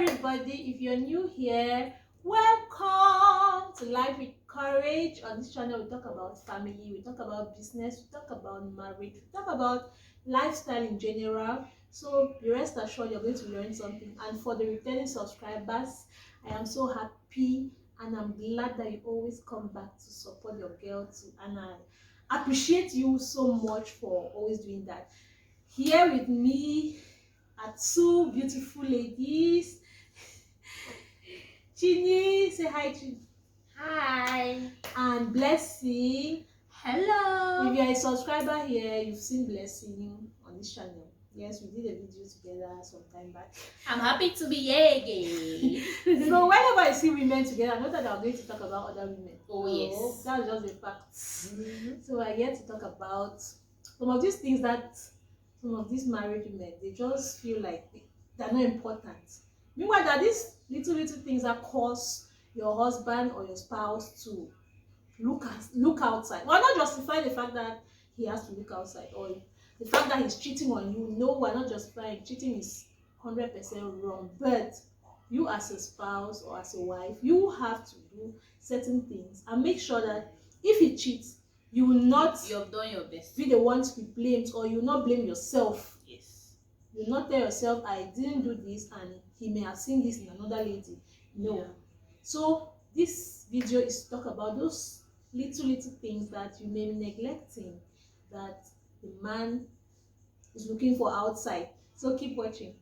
everybody. If you're new here, welcome to Life with Courage. On this channel, we talk about family, we talk about business, we talk about marriage, we talk about lifestyle in general. So be rest assured you're going to learn something. And for the returning subscribers, I am so happy and I'm glad that you always come back to support your girl too. And I appreciate you so much for always doing that. Here with me are two beautiful ladies. Chini, say hi, Chini. Hi. And Blessing. Hello. If you're a subscriber here, you've seen Blessing on this channel. Yes, we did a video together some time back. I'm happy to be here again. So whenever I see women together, not that I'm going to talk about other women. Oh, yes. That's just a fact. So we're here to talk about some of these things that some of these married women, they just feel like they're not important. Meanwhile, there are these little things that cause your husband or your spouse to look outside. We're not justifying the fact that he has to look outside or the fact that he's cheating on you. No, we're not justifying. Cheating is 100% wrong. But you as a spouse or as a wife, you have to do certain things and make sure that if he cheats, you will not You've done your best. be the one to be blamed, or you will not blame yourself. Yes. You will not tell yourself, I didn't do this and he may have seen this in another lady. No. Yeah. So this video is to talk about those little things that you may be neglecting, that the man is looking for outside. So keep watching.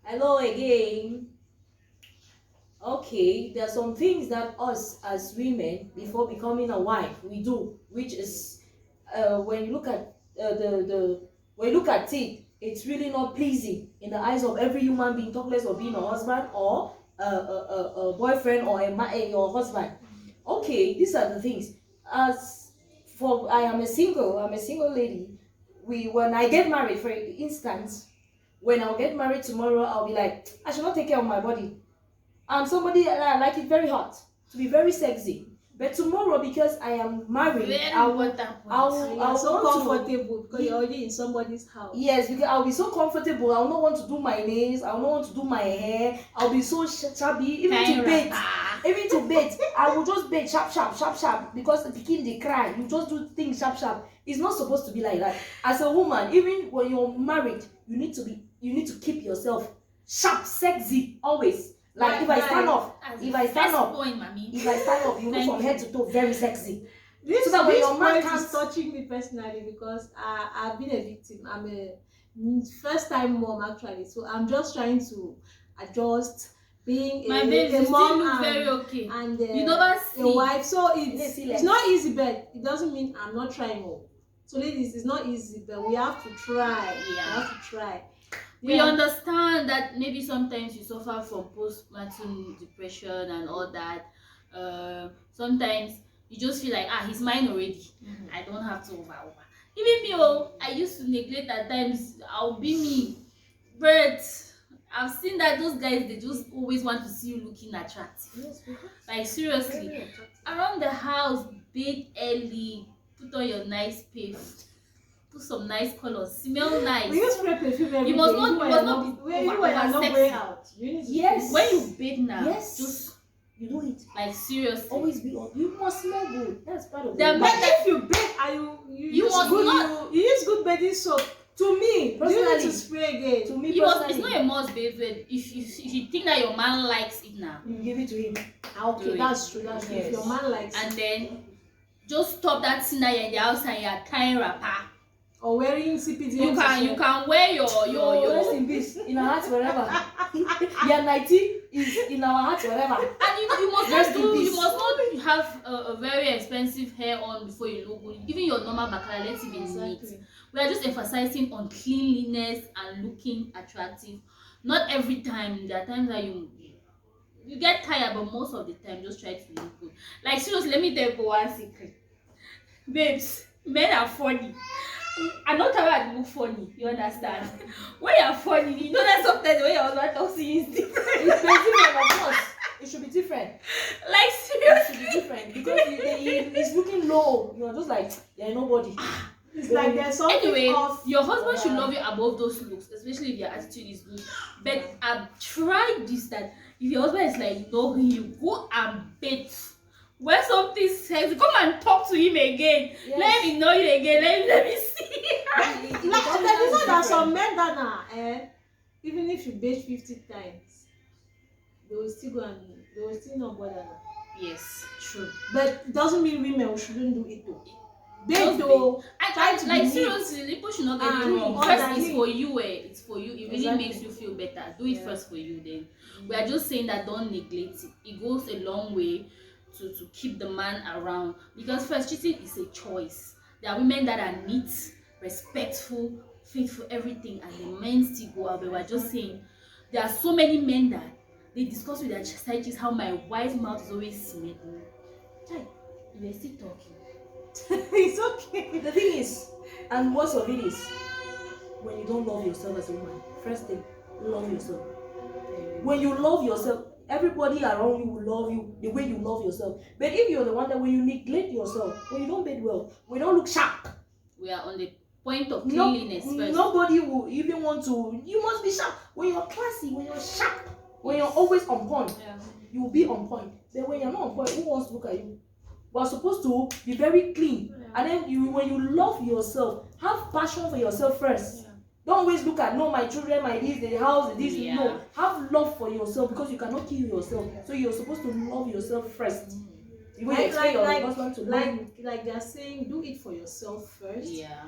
Hello again. Okay, there are some things that us as women, before becoming a wife, we do, which is when you look at when you look at it, it's really not pleasing in the eyes of every human being, talk less of being a husband or a boyfriend or your husband. Okay, these are the things. As for I am a single lady. When I get married, for instance, when I'll get married tomorrow, I'll be like, I should not take care of my body. I'm somebody that I like it very hot, to be very sexy. But tomorrow, because I am married, I'll so comfortable because you're already in somebody's house. Yes, because I'll be so comfortable. I'll not want to do my nails. I'll not want to do my hair. I'll be so shabby. Even to bathe, I will just bathe sharp. Because the pikin they cry. You just do things sharp. It's not supposed to be like that. As a woman, even when you're married, you need to keep yourself sharp, sexy, always. Like if I stand up, you look from head to toe very sexy. This, so that when your man is touching me personally because I've been a victim. I'm a first-time mom actually, so I'm just trying to adjust being a mom and a wife. So it's not easy, but it doesn't mean I'm not trying. So ladies, it's not easy, but we have to try. Yeah. We have to try. We understand that maybe sometimes you suffer from postpartum depression and all that. Sometimes you just feel like, he's mine already. I don't have to over. Even me, I used to neglect at times. I'll be me. But I've seen that those guys, they just always want to see you looking attractive. Yes, like seriously. Around the house, bathe early, put on your nice paste. Put some nice colors, smell nice. We use spray perfume every you must day. not be over out. Yes. When you bathe now, yes. just you do it. Like seriously. Always be on. You must smell good. That's part of it. But if you bathe and you use good bathing soap, to me, personally, you need to spray again. To me, it's not a must bathe. If you think that your man likes it now, you give it to him. Okay, that's true. That's true. If your man likes and then just stop that thing that you're in the house and you're tying wrapper. Or wearing CPD. You can wear your rest in peace in our hearts forever. Your 90 is in our hearts forever. And you must not have a very expensive hair on before you look good. Even your normal bacala, let's even neat. We are just emphasizing on cleanliness and looking attractive. Not every time. There are times that you get tired, but most of the time just try to look good. Like seriously, let me tell you one secret. Babes, men are funny. I'm not tired to look funny, you understand? When you're funny, you know that sometimes when your husband talks to you is different. It's different, of course. it should be different. Like It seriously. should be different because he's looking low. You're just like, yeah, nobody. It's like there's something Anyway, off. your husband should Yeah. love you above those looks, especially if your attitude is good. But I've tried this, that if your husband is like, no, you go and bathe. Wear something sexy. Come and talk to him again. Yes. Let me know you again. Let me see. Like, you know that some men that are, even if you bathe 50 times, they will still not bother. Yes, true. But it doesn't mean women shouldn't do it though. Just Bathe though. I to like be neat. seriously, people should not get it And wrong. all First, that it's neat. for you. It's for you. It really Exactly. makes you feel better. Do it Yeah. first for you. Then we are just saying that don't neglect it. It goes a long way to keep the man around, because first, cheating is a choice. There are women that are neat, respectful, faithful, everything, and the men still go out. But we're just saying there are so many men that they discuss with their side chicks how my wife's mouth is always smelling. Chai, you were still talking. It's okay. The thing is, and most of it is, when you don't love yourself as a woman, first thing, love yourself. When you love yourself, everybody around you will love you the way you love yourself. But if you're the one that when you neglect yourself, when you don't bathe well, when you don't look sharp, We are on the point of cleanliness first. nobody will even want to. You must be sharp. When you're classy, when you're sharp, when you're always on point, you will be on point. Then when you're not on point, who wants to look at you? We're supposed to be very clean. And then when you love yourself, have passion for yourself first. Don't always look at, no, my children, my this, the house, this. No, have love for yourself, because you cannot kill yourself. So you're supposed to love yourself first. You will expect your husband to love you. Like they're saying, do it for yourself first. Yeah.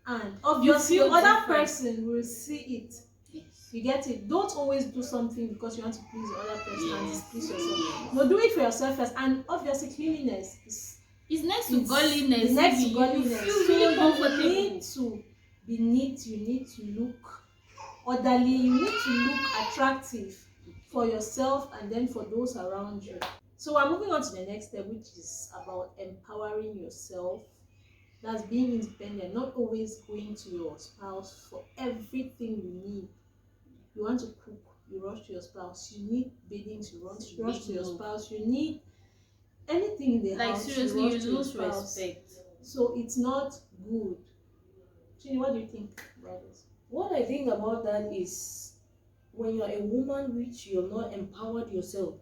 And obviously feel other different. person will see it. Yes. You get it? Don't always do something because you want to please the other person and displease yourself. Yes. No, do it for yourself first. And obviously cleanliness is It's next to godliness. next to You godliness. feel So really you comfortable. need to be neat, you need to look orderly, you need to look attractive for yourself and then for those around you. So we're moving on to the next step, which is about empowering yourself. That's being independent, not always going to your spouse for everything you need. You want to cook, you rush to your spouse. You need bathing, to rush to your spouse. You need anything in the Like house, seriously, rush you to your lose spouse. respect. So it's not good. Chini, what do you think about this? What I think about that is, when you're a woman which you're not empowered yourself,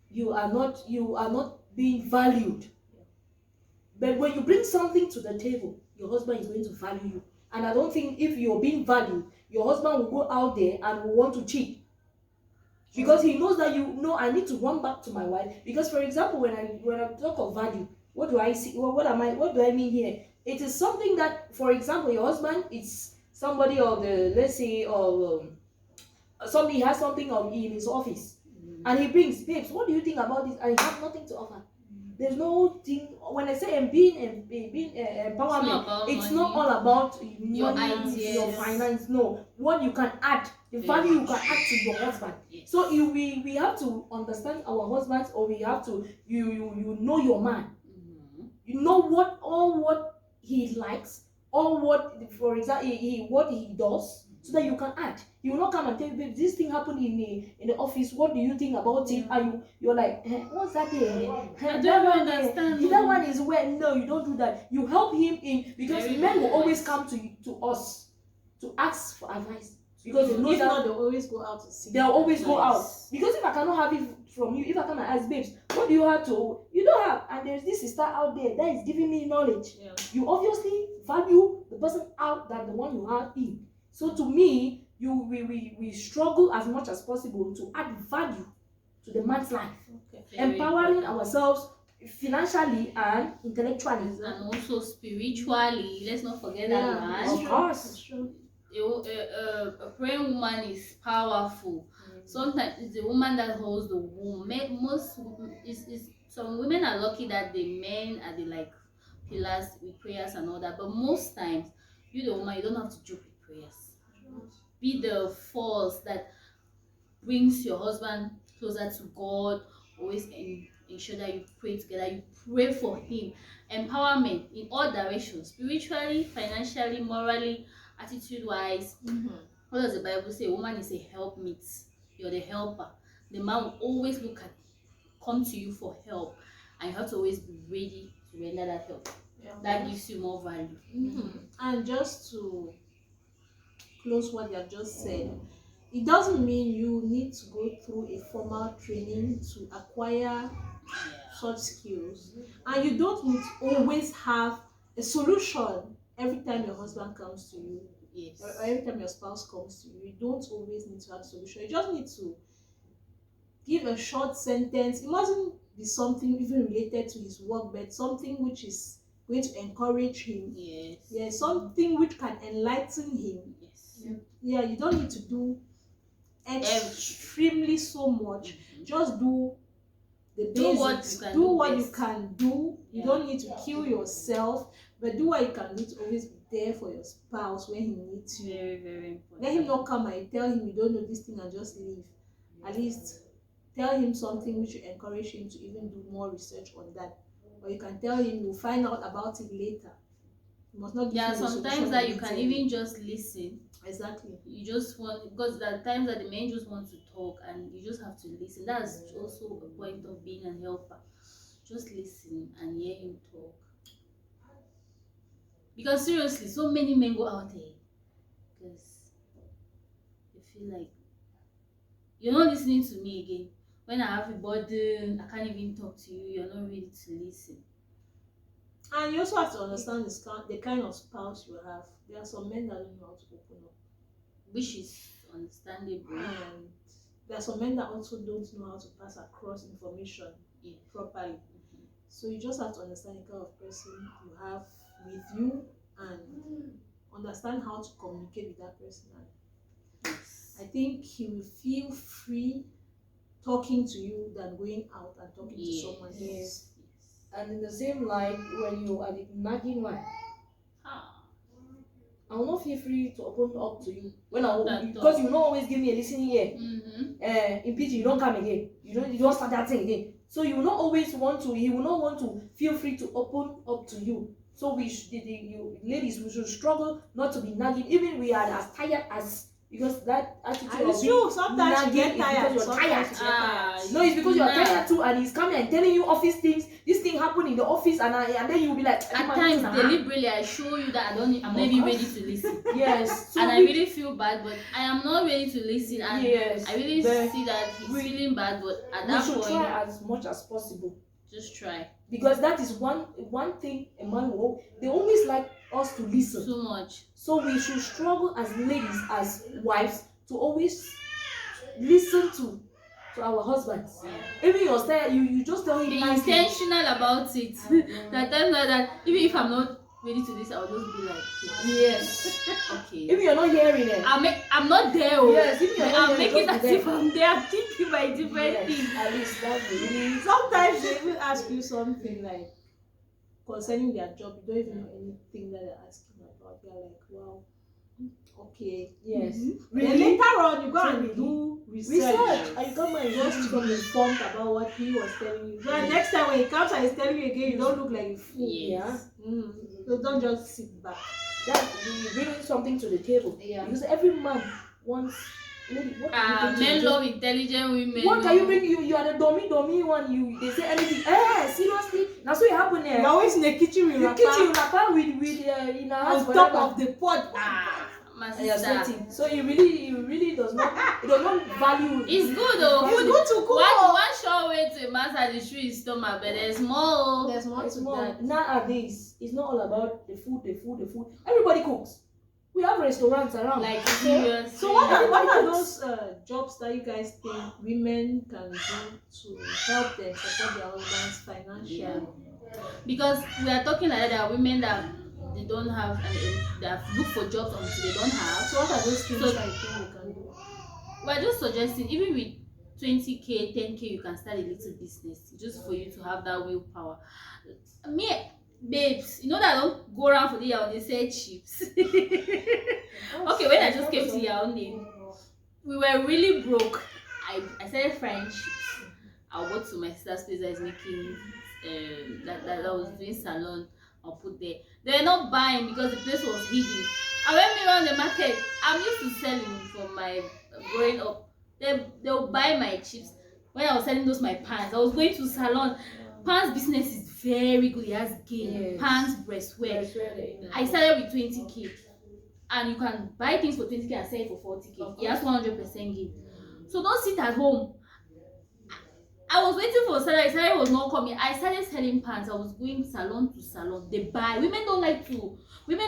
you are not being valued. But when you bring something to the table, your husband is going to value you. And I don't think if you're being valued, your husband will go out there and will want to cheat. Because he knows that I need to run back to my wife. Because for example, when I talk of value, what do I see? What do I mean here? It is something that, for example, your husband is somebody of the, let's say, somebody has something in his office, and he brings, babes, what do you think about this? And he has nothing to offer. There's no thing. When I say being empowerment, it's not all about Your money, ideas, your finance. No, what you can add, the value you can add to your husband. Yes. So we have to understand our husbands, or we have to you know your man. You know what he likes, or what, for example, what he does, so that you can add. He will not come and tell you, babe, this thing happened in the office, what do you think about it? And you're like, what's that there? I don't understand. That one is where. No, you don't do that. You help him in, because Very men will good always advice. come to us to ask for advice, because they know If that not, they'll always go out to see. they'll always go out. Yes. Because if I cannot have it from you, if I come and ask, babes, what do you have to? You don't have. And there's this sister out there that is giving me knowledge. Yeah. You obviously value the person out than the one you have in. So to me, we struggle as much as possible to add value to the man's life, Okay. Very empowering important. ourselves financially and intellectually. And also spiritually. Let's not forget Yeah, that it's one. Of true, course. it's true. A praying woman is powerful. Sometimes it's the woman that holds the womb. Some women are lucky that the men are the like pillars with prayers and all that. But most times, you the woman, you don't have to joke with prayers. Be the force that brings your husband closer to God. Always ensure that you pray together. You pray for him. Empowerment in all directions, spiritually, financially, morally, attitude wise. What does the Bible say? A woman is a helpmeet. You're the helper. the man will always come to you for help, and you have to always be ready to render that help. Yeah, That gives you more value. And just to close what you have just said, it doesn't mean you need to go through a formal training to acquire such skills, and you don't need to always have a solution every time your husband comes to you. Yes. Or every time your spouse comes to you, you don't always need to have a solution. You just need to give a short sentence. It mustn't be something even related to his work, but something which is going to encourage him. Yes. Yeah, something which can enlighten him. Yes. Yeah, you don't need to do extremely so much. Just do the basics. Do what you can do. You don't need to kill yourself, but do what you can do to always be there for your spouse when he needs you. Very, very important. Let him not come and tell him you don't know this thing and just leave. At least tell him something which will encourage him to even do more research on that. Or you can tell him you'll find out about it later. You must not give him the sometimes that you can even just listen. Exactly. You just want, because there are times that the men just want to talk and you just have to listen. That's also a point of being a helper. Just listen and hear him talk. Because seriously, so many men go out there because they feel like you're not listening to me again. When I have a burden, I can't even talk to you. You're not ready to listen. And you also have to understand the kind of spouse you have. There are some men that don't know how to open up, which is understandable. And there are some men that also don't know how to pass across information properly. So you just have to understand the kind of person you have with you and understand how to communicate with that person. I think he will feel free talking to you than going out and talking to someone else. Yes. And in the same line, when you are the nagging one, I will not feel free to open up to you because you will not always give me a listening ear. In PG, you don't come again. You don't start that thing again. So you will not always want to. He will not want to feel free to open up to you. So you ladies, we should struggle not to be nagging. Even we are as tired as. Because that attitude is true. Sometimes you get tired. Because you're tired. No, it's because you're tired too, and he's coming and telling you office things. This thing happened in the office, and then you'll be like. At times, deliberately, I show you that I'm not even ready to listen. Yes. So and I really feel bad, but I am not ready to listen. And I really see that he's feeling bad, but at that point, we should try as much as possible. Just try. Because that is one thing a man will. They always like us to listen so much. So we should struggle as ladies, as wives, to always listen to our husbands. Even your style, you just tell him. Be intentional about it. That time that even if I'm not ready to this, I'll just be like, yes, okay. Even you're not hearing it, I'm not there. Yes, even you're not I'm making as if I'm there. I'm thinking by different things. At least that's really. Sometimes they even ask you something like concerning their job, you don't even know anything that they're asking about. You're like, wow, okay. Yes. Really? Then later on, you go and do research. And you come and just become informed about what he was telling you. So next time when he comes and he's telling you again, you don't look like a fool. Yes. Yeah. So don't just sit back. That you bring something to the table. Yeah. Because every man wants. Men love intelligent women. What can you bring? You are the dummy one. They say anything. Seriously, that's what happened there. You're always in the kitchen with your papa with in a house on top of the pot. My sister. So he really does not. He does not value. It's good though. It's good to cook. One sure way to master the shoe is stomach, but there's more. There's more to that. Nowadays, it's not all about the food. Everybody cooks. We have restaurants around. Like serious. So what are those jobs that you guys think women can do to help them support their husbands financially? Because we are talking like that, there are women that they don't have and they have looked for jobs until they don't have. So what are those things that you think we can do? We're just suggesting even with 20k, 10k, you can start a little business just for you to have that willpower. Babes, you know that I don't go around for the year when they say chips. Okay, when I just came to Yaoundé, we were really broke. I started frying chips. I'll go to my sister's place that is making that was doing salon. I'll put there. They were not buying because the place was hidden. I went around the market. I'm used to selling from my growing up. they'll buy my chips. When I was selling those my pants, I was going to salon. Pants business is very good. It has gain. Yes. Pants, breastwear. I started with 20k, and you can buy things for 20k and sell it for 40k. It has 100% gain. So don't sit at home. I was waiting for salary. Salary was not coming. I started selling pants. I was going salon to salon. They buy. Women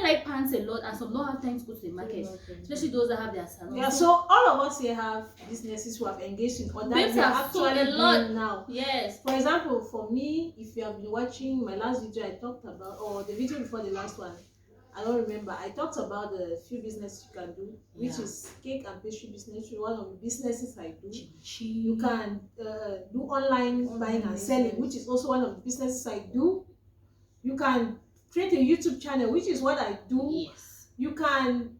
like pants a lot, and some don't have time to go to the market, especially those that have their salon. Yeah, so all of us here have businesses who have engaged in or that we are actually doing now. Yes. For example, for me, if you have been watching my last video, I talked about, or the video before the last one, I don't remember. I talked about the few businesses you can do, which is cake and pastry business, which is one of the businesses I do. You can do online buying and selling, which is also one of the businesses I do. You can create a YouTube channel, which is what I do. Yes. You can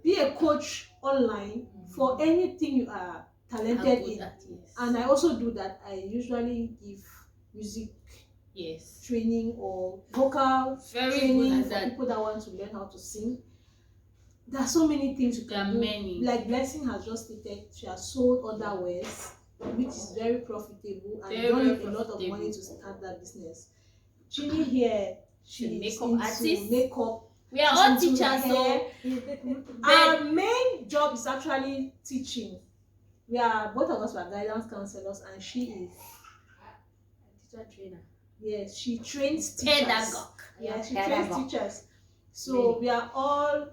be a coach online for anything you are talented in. That, yes. And I also do that. I usually give music training or vocal training for people that want to learn how to sing. There are so many things you can do. Many. Like Blessing has just stated, she has sold underwears, which is very profitable, and you don't need a lot of money to start that business. Chini here, she is into artist. Makeup. We are all teachers, so our main job is actually teaching. Both of us were guidance counselors, and she is teacher trainer. Yes, she trains teachers. Pedagogue. Yeah, she trains teachers. So we are all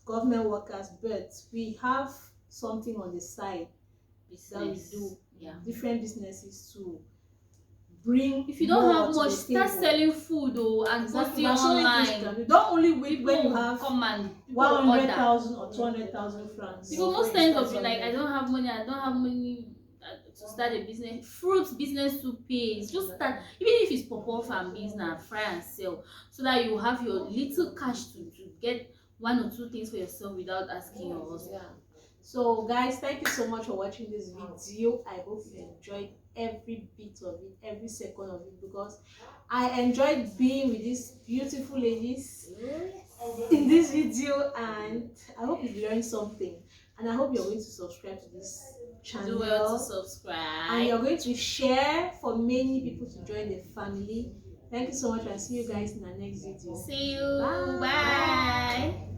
government workers, but we have something on the side that we do. Yeah. Different businesses to bring. If you don't have much, start selling food and posting online. Don't only wait when you have 100,000 or 200,000 francs. Because most times of you like, I don't have money to start a business. Fruits business to pay. Just start, even if it's pop-up and business, fry and sell, so that you have your little cash to get one or two things for yourself without asking your husband. So guys, thank you so much for watching this video. I hope you enjoyed every bit of it, every second of it, because I enjoyed being with these beautiful ladies in this video, and I hope you learned something, and I hope you're going to subscribe to this channel. Do well to subscribe, and you're going to share for many people to join the family. Thank you so much, and see you guys in the next video. See you. Bye. Bye.